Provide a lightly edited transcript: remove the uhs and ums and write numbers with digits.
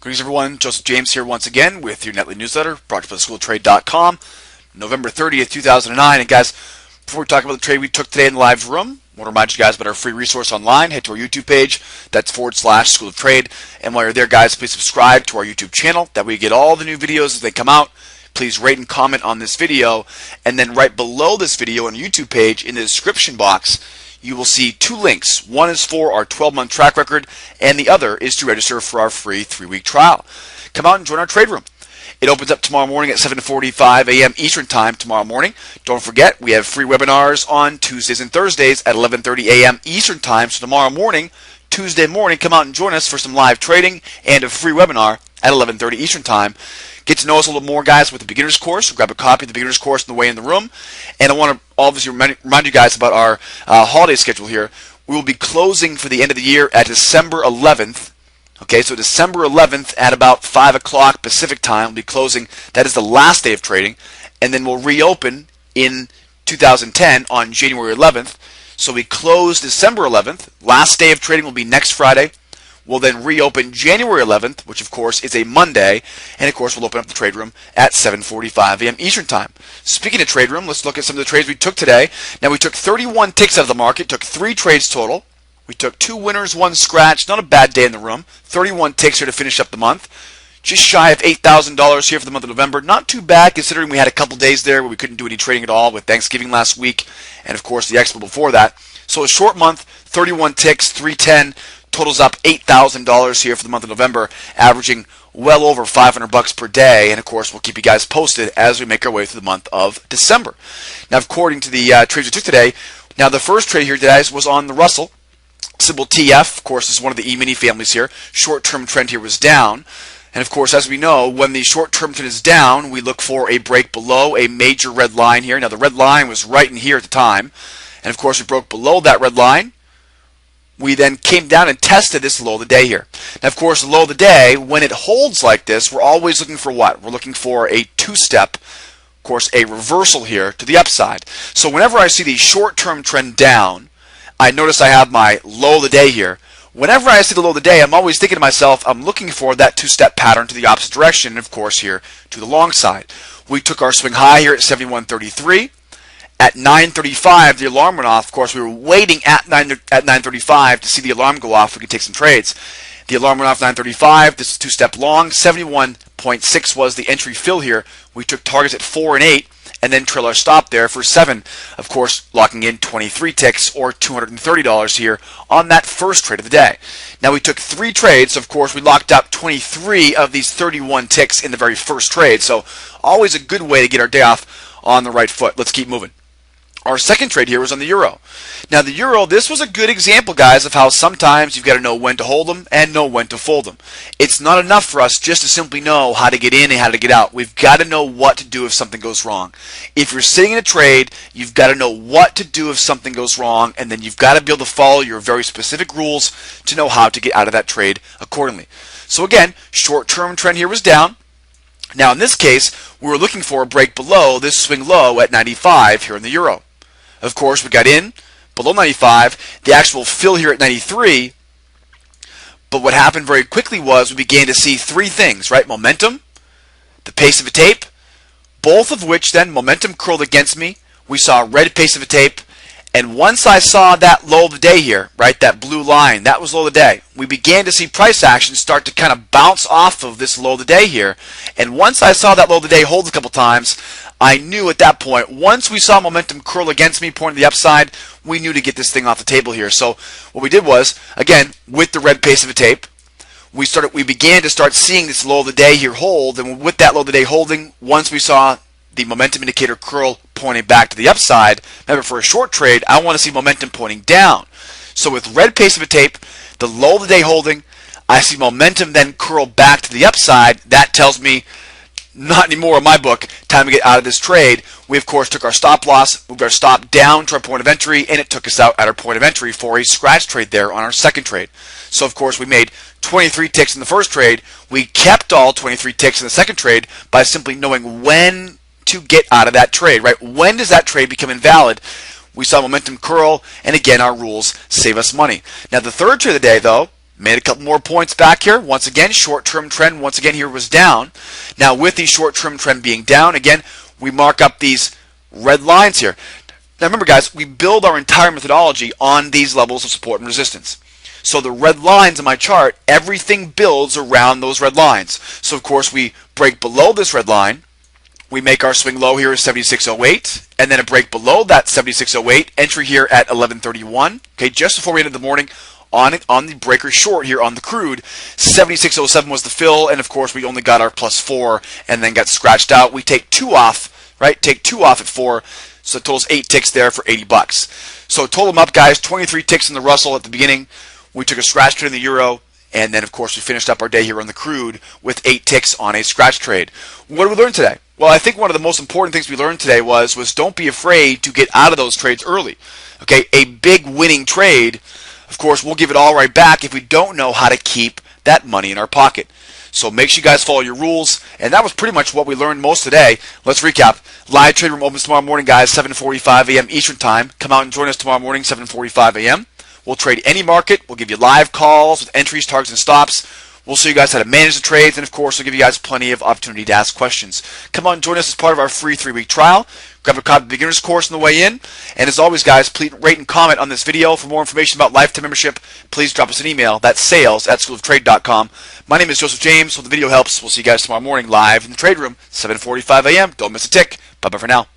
Greetings everyone, Joseph James here once again with your Nightly Newsletter, brought to you by SchoolOfTrade.com, November 30th, 2009. And guys, before we talk about the trade we took today in the live room, I want to remind you guys about our free resource online. Head to our YouTube page, that's / School of Trade. And while you're there, guys, please subscribe to our YouTube channel. That way you get all the new videos as they come out. Please rate and comment on this video. And then right below this video on the YouTube page, in the description box, you will see two links. One is for our 12-month track record, and the other is to register for our free 3-week trial. Come out and join our trade room. It opens up tomorrow morning at 7:45 a.m. Eastern Time tomorrow morning. Don't forget, we have free webinars on Tuesdays and Thursdays at 11:30 a.m. Eastern Time. So tomorrow morning, Tuesday morning, come out and join us for some live trading and a free webinar at 11:30 Eastern Time. Get to know us a little more, guys, with the beginner's course. Grab a copy of the beginner's course on the way in the room. And I want to obviously remind you guys about our holiday schedule here. We will be closing for the end of the year at December 11th. Okay, so December 11th at about 5 o'clock Pacific time, we'll be closing. That is the last day of trading. And then we'll reopen in 2010 on January 11th. So we close December 11th. Last day of trading will be next Friday. We'll then reopen January 11th, which of course is a Monday, and of course we'll open up the trade room at 7:45 a.m. Eastern Time. Speaking of trade room, let's look at some of the trades we took today. Now we took 31 ticks out of the market, took 3 trades total. We took 2 winners, 1 scratch, not a bad day in the room. 31 ticks here to finish up the month. Just shy of $8,000 here for the month of November. Not too bad considering we had a couple days there where we couldn't do any trading at all with Thanksgiving last week and of course the Expo before that. So a short month, 31 ticks, 310. Totals up $8,000 here for the month of November, averaging well over $500 per day. And of course, we'll keep you guys posted as we make our way through the month of December. Now, according to the trades we took today, now the first trade here today was on the Russell, symbol TF. Of course, this is one of the E-mini families here. Short-term trend here was down. And of course, as we know, when the short-term trend is down, we look for a break below a major red line here. Now, the red line was right in here at the time. And of course, we broke below that red line. We then came down and tested this low of the day here. Now, of course, the low of the day, when it holds like this, we're always looking for what? We're looking for a 2-step, of course, a reversal here to the upside. So whenever I see the short-term trend down, I notice I have my low of the day here. Whenever I see the low of the day, I'm always thinking to myself, I'm looking for that 2-step pattern to the opposite direction, and of course here to the long side. We took our swing high here at 71.33. At 9:35, the alarm went off. Of course, we were waiting at 9:35 to see the alarm go off. We could take some trades. The alarm went off 9:35. This is 2-step long. 71.6 was the entry fill here. We took targets at 4 and 8, and then trail our stop there for 7. Of course, locking in 23 ticks or $230 here on that first trade of the day. Now we took 3 trades. Of course, we locked up 23 of these 31 ticks in the very first trade. So always a good way to get our day off on the right foot. Let's keep moving. Our second trade here was on the euro. Now the euro, this was a good example, guys, of how sometimes you've got to know when to hold them and know when to fold them. It's not enough for us just to simply know how to get in and how to get out. We've got to know what to do if something goes wrong. If you're sitting in a trade, you've got to know what to do if something goes wrong, and then you've got to be able to follow your very specific rules to know how to get out of that trade accordingly. So again, short-term trend here was down. Now in this case, we were looking for a break below this swing low at 95 here in the euro. Of course, we got in below 95, the actual fill here at 93, but what happened very quickly was we began to see 3 things, right? Momentum, the pace of a tape, both of which then momentum curled against me. We saw a red pace of a tape, and once I saw that low of the day here, right, that blue line, that was low of the day, we began to see price action start to kind of bounce off of this low of the day here. And once I saw that low of the day hold a couple times, I knew at that point, once we saw momentum curl against me, pointing to the upside, we knew to get this thing off the table here. So what we did was, again, with the red pace of a tape, we began to start seeing this low of the day here hold, and with that low of the day holding, once we saw the momentum indicator curl pointing back to the upside, remember for a short trade, I want to see momentum pointing down. So with red pace of a tape, the low of the day holding, I see momentum then curl back to the upside. That tells me, not anymore in my book, time to get out of this trade. We of course took our stop loss, moved our stop down to our point of entry, and it took us out at our point of entry for a scratch trade there on our second trade. So of course we made 23 ticks in the first trade. We kept all 23 ticks in the second trade by simply knowing when to get out of that trade, right? When does that trade become invalid? We saw momentum curl, and again, our rules save us money. Now, the third trade of the day, though, Made a couple more points back here. Once again, short-term trend once again here was down. Now with the short-term trend being down, again, we mark up these red lines here. Now remember guys, we build our entire methodology on these levels of support and resistance. So the red lines in my chart, everything builds around those red lines. So of course we break below this red line. We make our swing low here at 76.08, and then a break below that 76.08, entry here at 11.31. Okay, just before we ended the morning on the breaker short here on the crude, 76.07 was the fill, and of course we only got our +4 and then got scratched out. We take 2 off, right? Take 2 off at 4, so it totals 8 ticks there for $80. So total them up, guys, 23 ticks in the Russell at the beginning. We took a scratch trade in the euro, and then of course we finished up our day here on the crude with 8 ticks on a scratch trade. What did we learn today? Well, I think one of the most important things we learned today was don't be afraid to get out of those trades early. Okay, a big winning trade, of course, we'll give it all right back if we don't know how to keep that money in our pocket. So make sure you guys follow your rules, and that was pretty much what we learned most today. Let's recap. Live trade room opens tomorrow morning, guys, 7:45 a.m. Eastern Time. Come out and join us tomorrow morning, 7:45 a.m. We'll trade any market. We'll give you live calls with entries, targets, and stops. We'll show you guys how to manage the trades, and of course, we'll give you guys plenty of opportunity to ask questions. Come on, join us as part of our free 3-week trial. Grab a copy of the beginner's course on the way in. And as always, guys, please rate and comment on this video. For more information about lifetime membership, please drop us an email. That's sales@schooloftrade.com. My name is Joseph James. Hope the video helps. We'll see you guys tomorrow morning live in the trade room, 7:45 a.m. Don't miss a tick. Bye-bye for now.